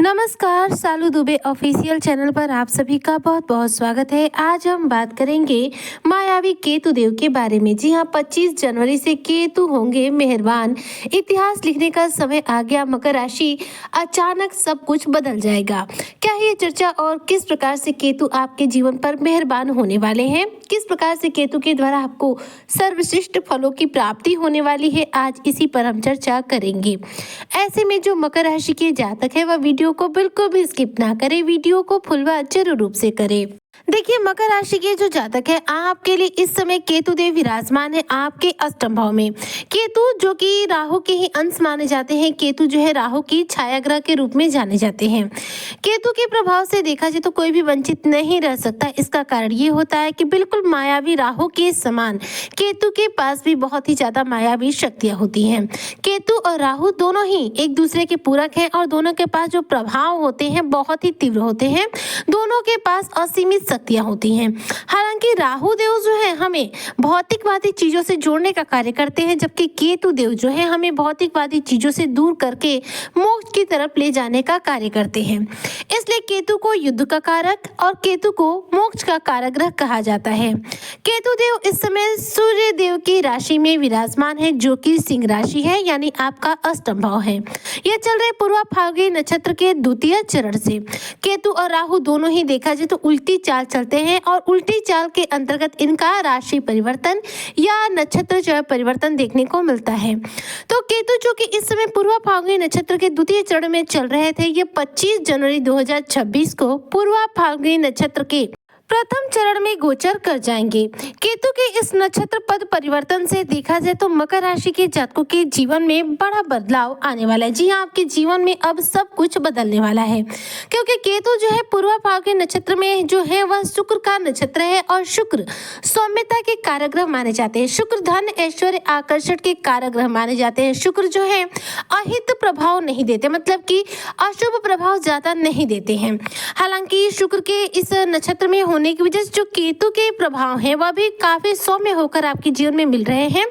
नमस्कार, सालू Dubey official channel पर आप सभी का बहुत बहुत स्वागत है। आज हम बात करेंगे मायावी केतु देव के बारे में। जी हाँ, 25 जनवरी से केतु होंगे मेहरबान। इतिहास लिखने का समय आ गया। मकर राशि, अचानक सब कुछ बदल जाएगा। क्या ये चर्चा और किस प्रकार से केतु आपके जीवन पर मेहरबान होने वाले हैं, किस प्रकार से केतु के द्वारा आपको सर्वश्रेष्ठ फलों की प्राप्ति होने वाली है, आज इसी पर हम चर्चा करेंगे। ऐसे में जो मकर राशि के जातक है वह वीडियो को बिल्कुल भी स्किप ना करें, वीडियो को फुल व जरूर रूप से करें। देखिए, मकर राशि के जो जातक है आपके लिए इस समय केतु देव विराजमान है आपके अष्टम भाव में। केतु जो कि राहु के ही अंश माने जाते हैं, केतु जो है राहु की छाया ग्रह के रूप में जाने जाते हैं। केतु के प्रभाव से देखा जाए तो कोई भी वंचित नहीं रह सकता। इसका कारण ये होता है कि बिल्कुल मायावी राहु के समान केतु के पास भी बहुत ही ज्यादा मायावी शक्तियां होती हैं। केतु और राहु दोनों ही एक दूसरे के पूरक हैं और दोनों के पास जो प्रभाव होते हैं बहुत ही तीव्र होते हैं। दोनों के पास असीमित शक्तियां होती हैं। हालांकि राहु देव जो है हमें भौतिकवादी चीजों से जोड़ने का कार्य करते हैं, जबकि केतु देव जो है हमें भौतिकवादी चीजों से दूर करके मोक्ष की तरफ ले जाने का कार्य करते हैं। इसलिए केतु को युद्ध का कारक और केतु को मोक्ष का कारक ग्रह कहा जाता है। केतु देव इस समय सूर्य देव की राशि में विराजमान है, जो कि सिंह राशि है, यानी आपका अष्टम भाव है। यह चल रहे पूर्वा फाल्गुनी नक्षत्र के द्वितीय चरण से। केतु और राहु दोनों ही देखा जाए तो उल्टी चाल चलते हैं और उल्टी चाल के अंतर्गत इनका राशि परिवर्तन या नक्षत्र जो है परिवर्तन देखने को मिलता है। तो केतु जो कि इस समय पूर्वा फाल्गुनी नक्षत्र के द्वितीय चरण में चल रहे थे, ये 25 जनवरी 2026 को पूर्वा फाल्गुनी नक्षत्र के प्रथम चरण में गोचर कर जाएंगे। केतु के इस नक्षत्र पद परिवर्तन से देखा जाए तो मकर राशि के जातकों के जीवन में बड़ा बदलाव आने वाला है। जी हाँ, आपके जीवन में अब सब कुछ बदलने वाला है, क्योंकि केतु जो है पूर्वा फाल्गुनी नक्षत्र में जो है वह शुक्र का नक्षत्र है और शुक्र सौम्यता के कारक ग्रह माने जाते हैं। शुक्र धन ऐश्वर्य आकर्षण के कारक ग्रह माने जाते हैं। शुक्र जो है अहित प्रभाव नहीं देते, मतलब कि अशुभ प्रभाव ज्यादा नहीं देते हैं। हालांकि शुक्र के इस नक्षत्र में होने की वजह से जो केतु के प्रभाव हैं वह भी काफी सौम्य होकर आपके जीवन में मिल रहे हैं।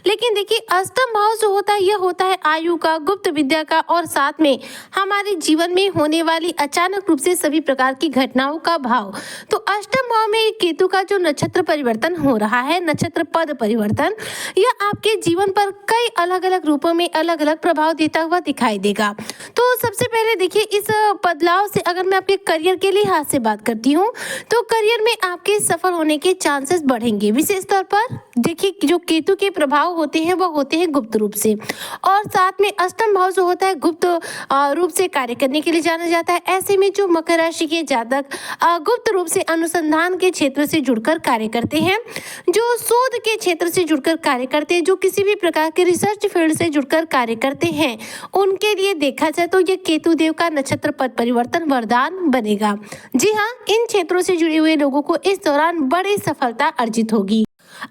लेकिन देखिए, अष्टम भाव जो होता है यह होता है आयु का, गुप्त विद्या का और साथ में हमारे जीवन में होने वाली अचानक रूप से सभी प्रकार की घटनाओं का भाव। तो अष्टम भाव में केतु का जो नक्षत्र परिवर्तन हो रहा है, नक्षत्र पद परिवर्तन, यह आपके जीवन पर कई अलग अलग रूपों में अलग अलग प्रभाव देता हुआ दिखाई देगा। तो सबसे पहले देखिए, इस बदलाव से अगर मैं आपके करियर के लिहाज से बात करती हूँ तो करियर में आपके सफल होने के चांसेस बढ़ेंगे। विशेष तौर पर देखिए, जो केतु के प्रभाव होते हैं वह होते हैं गुप्त रूप से, और साथ में अष्टम भाव जो होता है गुप्त रूप से कार्य करने के लिए जाना जाता है। ऐसे में जो मकर राशि के जातक गुप्त रूप से अनुसंधान के क्षेत्र से जुड़कर कार्य करते हैं, जो शोध के क्षेत्र से जुड़कर कार्य करते हैं, जो किसी भी प्रकार के रिसर्च फील्ड से जुड़कर कार्य करते हैं, उनके लिए देखा जाए तो ये केतु देव का नक्षत्र पद परिवर्तन वरदान बनेगा। जी हाँ, इन क्षेत्रों से जुड़े हुए लोगों को इस दौरान बड़ी सफलता अर्जित होगी।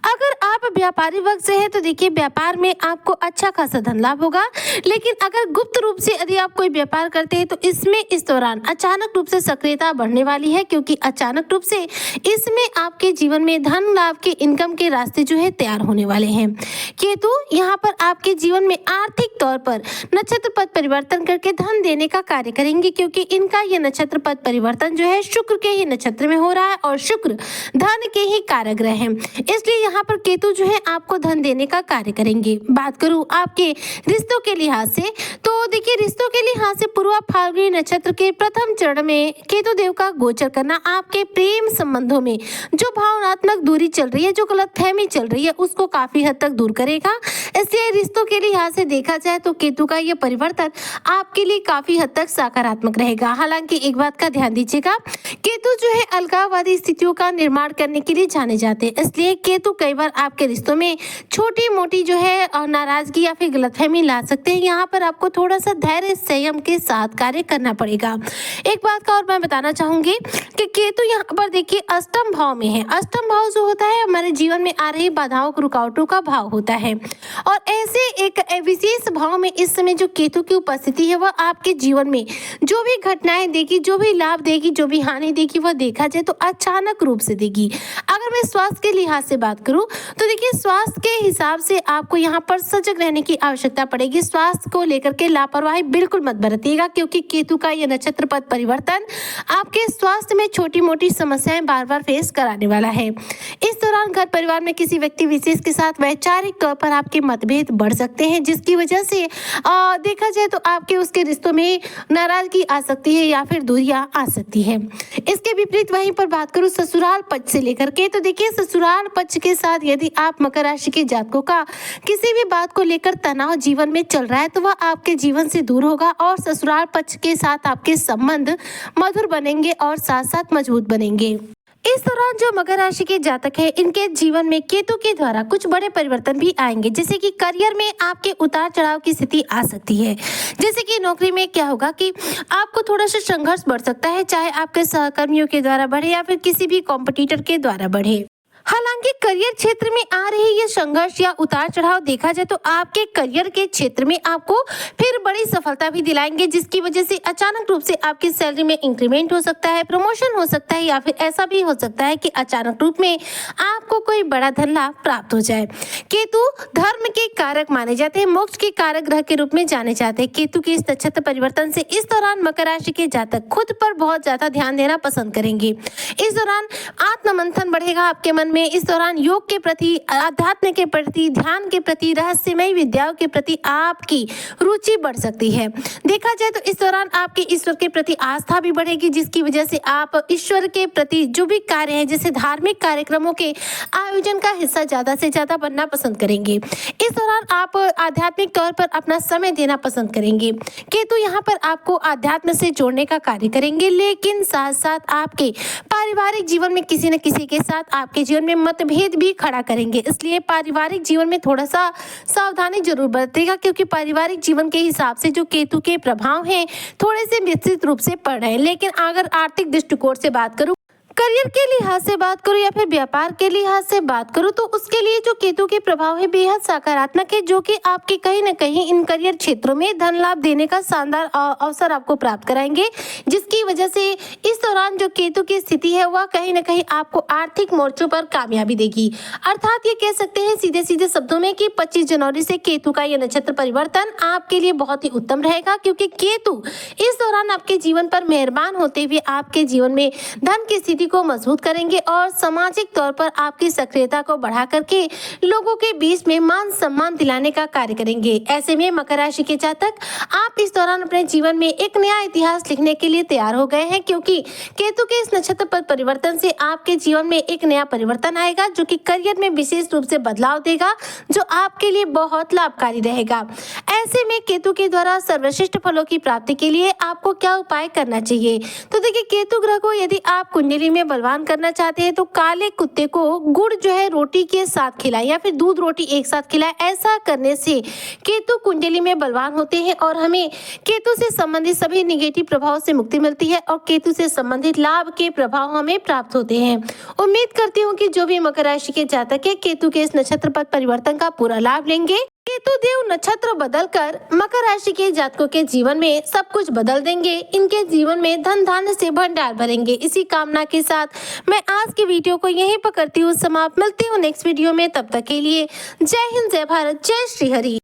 अगर आप व्यापारी वर्ग से हैं तो देखिए, व्यापार में आपको अच्छा खासा धन लाभ होगा। लेकिन अगर गुप्त रूप से यदि आप कोई व्यापार करते हैं तो इसमें इस दौरान अचानक रूप से सक्रियता बढ़ने वाली है, क्योंकि अचानक रूप से इसमें आपके जीवन में धन लाभ के इनकम के रास्ते जो है तैयार होने वाले हैं। केतु यहाँ पर आपके जीवन में आर्थिक तौर पर नक्षत्र पद परिवर्तन करके धन देने का कार्य करेंगे, क्योंकि इनका यह नक्षत्र पद परिवर्तन जो है शुक्र के ही नक्षत्र में हो रहा है और शुक्र धन के ही कारक ग्रह है। इसलिए यहाँ पर केतु जो है आपको धन देने का कार्य करेंगे। बात करूं आपके रिश्तों के लिहाज से तो देखिए, रिश्तों के लिहाज से पूर्वा फाल्गुनी नक्षत्र के प्रथम चरण में केतु देव का गोचर करना आपके प्रेम संबंधों में जो भावनात्मक दूरी चल रही है, जो गलतफहमी चल रही है, उसको काफी हद तक दूर करेगा। इसलिए रिश्तों के लिहाज से देखा जाए तो केतु का यह परिवर्तन आपके लिए काफी हद तक सकारात्मक रहेगा। हालांकि एक बात का ध्यान दीजिएगा, केतु जो है अलगाववादी स्थितियों का निर्माण करने के लिए जाने जाते हैं। इसलिए केतु कई बार आपके रिश्तों में छोटी मोटी जो है नाराजगी या फिर गलतफहमी ला सकते हैं। यहाँ पर आपको थोड़ा सा धैर्य संयम के साथ कार्य करना पड़ेगा। एक बात का और मैं बताना चाहूंगी कि केतु यहाँ पर देखिए अष्टम भाव में है। अष्टम भाव जो होता है हमारे जीवन में आ रही बाधाओं रुकावटों का भाव होता है, और ऐसे एक विशेष भाव में इस समय जो केतु की उपस्थिति है वह आपके जीवन में जो भी घटनाएं देगी, जो भी लाभ देगी, जो भी हानि देगी, वह देखा जाए तो अचानक रूप से देगी। अगर मैं स्वास्थ्य के लिहाज से बात बात करूं तो देखिए स्वास्थ्य के हिसाब से आपको यहाँ पर सजग रहने की आवश्यकता पड़ेगी। स्वास्थ्य को लेकर के लापरवाही बिल्कुल मत बरतिएगा, क्योंकि केतु का यह नक्षत्र पद परिवर्तन आपके स्वास्थ्य में छोटी मोटी समस्याएं बार बार फेस कराने वाला है। इस दौरान घर परिवार में किसी व्यक्ति विशेष के साथ वैचारिक तौर पर आपके मतभेद बढ़ सकते हैं, जिसकी वजह से देखा जाए तो आपके उसके रिश्तों में नाराजगी आ सकती है या फिर दूरियां आ सकती है। इसके विपरीत वहीं पर बात करूं ससुराल पक्ष से लेकर के, तो देखिए ससुराल पक्ष के साथ यदि आप मकर राशि के जातकों का किसी भी बात को लेकर तनाव जीवन में चल रहा है तो वह आपके जीवन से दूर होगा और ससुराल पक्ष के साथ आपके संबंध मधुर बनेंगे और साथ साथ मजबूत बनेंगे। इस दौरान जो मकर राशि के जातक है इनके जीवन में केतु के द्वारा कुछ बड़े परिवर्तन भी आएंगे, जैसे कि करियर में आपके उतार चढ़ाव की स्थिति आ सकती है। जैसे कि नौकरी में क्या होगा कि आपको थोड़ा सा संघर्ष बढ़ सकता है, चाहे आपके सहकर्मियों के द्वारा बढ़े या फिर किसी भी कॉम्पिटिटर के द्वारा बढ़े। हालांकि करियर क्षेत्र में आ रही ये संघर्ष या उतार चढ़ाव देखा जाए तो आपके करियर के क्षेत्र में आपको फिर बड़ी सफलता भी दिलाएंगे, जिसकी वजह से अचानक रूप से आपकी सैलरी में इंक्रीमेंट हो सकता है, प्रमोशन हो सकता है या फिर ऐसा भी हो सकता है कि अचानक रूप में आपको कोई बड़ा धन लाभ प्राप्त हो जाए। केतु धर्म के कारक माने जाते हैं, मोक्ष के कारक ग्रह के रूप में जाने जाते हैं। केतु के इस नक्षत्र परिवर्तन से इस दौरान मकर राशि के जातक खुद पर बहुत ज्यादा ध्यान देना पसंद करेंगे। इस दौरान आत्ममंथन बढ़ेगा आपके मन में। इस दौरान योग के प्रति, अध्यात्म के प्रति, ध्यान के प्रति, रहस्यमय विद्याओं के प्रति आपकी रुचि बढ़ सकती है। देखा जाए तो इस दौरान आपके ईश्वर के प्रति आस्था भी बढ़ेगी, जिसकी वजह से आप ईश्वर के प्रति जो भी कार्य हैं जैसे धार्मिक कार्यक्रमों के आयोजन का हिस्सा ज्यादा से ज्यादा बनना पसंद करेंगे। इस दौरान आप आध्यात्मिक तौर पर अपना समय देना पसंद करेंगे। केतु यहाँ पर आपको आध्यात्म से जोड़ने का कार्य करेंगे, लेकिन साथ साथ आपके पारिवारिक जीवन में किसी न किसी के साथ आपके जीवन में मतभेद भी खड़ा करेंगे। इसलिए पारिवारिक जीवन में थोड़ा सा सावधानी जरूर बरतेगा, क्योंकि पारिवारिक जीवन के हिसाब से जो केतु के प्रभाव हैं थोड़े से निश्चित रूप से पड़ रहे हैं। लेकिन अगर आर्थिक दृष्टिकोण से बात करूं, करियर के लिहाज से बात करूं या फिर व्यापार के लिहाज से बात करूं तो उसके लिए जो केतु के प्रभाव है बेहद सकारात्मक है, जो कि आपके कहीं न कहीं इन करियर क्षेत्रों में धन लाभ देने का शानदार अवसर आपको प्राप्त कराएंगे, जिसकी वजह से इस दौरान जो केतु की स्थिति है वह कहीं न कहीं आपको आर्थिक मोर्चों पर कामयाबी देगी। अर्थात ये कह सकते हैं सीधे सीधे शब्दों में कि 25 जनवरी से केतु का यह नक्षत्र परिवर्तन आपके लिए बहुत ही उत्तम रहेगा, क्योंकि केतु इस दौरान आपके जीवन पर मेहरबान होते हुए आपके जीवन में धन की स्थिति को मजबूत करेंगे और सामाजिक तौर पर आपकी सक्रियता को बढ़ा करके लोगों के बीच में मान सम्मान दिलाने का कार्य करेंगे। ऐसे में मकर राशि के जातक आप इस दौरान अपने जीवन में एक नया इतिहास लिखने के लिए तैयार हो गए हैं, क्योंकि केतु के इस नक्षत्र पर परिवर्तन से आपके जीवन में एक नया परिवर्तन आएगा, जो कि करियर में विशेष रूप से बदलाव देगा, जो आपके लिए बहुत लाभकारी रहेगा। ऐसे में केतु के द्वारा सर्वश्रेष्ठ फलों की प्राप्ति के लिए आपको क्या उपाय करना चाहिए? तो देखिए, केतु ग्रह को यदि आप कुंडली में बलवान करना चाहते हैं तो काले कुत्ते को गुड़ जो है रोटी के साथ खिलाएं या फिर दूध रोटी एक साथ खिलाएं। ऐसा करने से केतु कुंडली में बलवान होते हैं और हमें केतु से संबंधित सभी निगेटिव प्रभाव से मुक्ति मिलती है और केतु से संबंधित लाभ के प्रभाव हमें प्राप्त होते हैं। उम्मीद करती हूँ कि जो भी मकर राशि के जातक है केतु के इस नक्षत्र पद परिवर्तन का पूरा लाभ लेंगे। केतु देव नक्षत्र बदलकर मकर राशि के जातकों के जीवन में सब कुछ बदल देंगे। इनके जीवन में धन धान्य से भंडार भरेंगे। इसी कामना के साथ मैं आज की वीडियो को यहीं पर करती हूँ समाप्त। मिलती हूँ नेक्स्ट वीडियो में, तब तक के लिए जय हिंद, जय भारत, जय श्री हरि।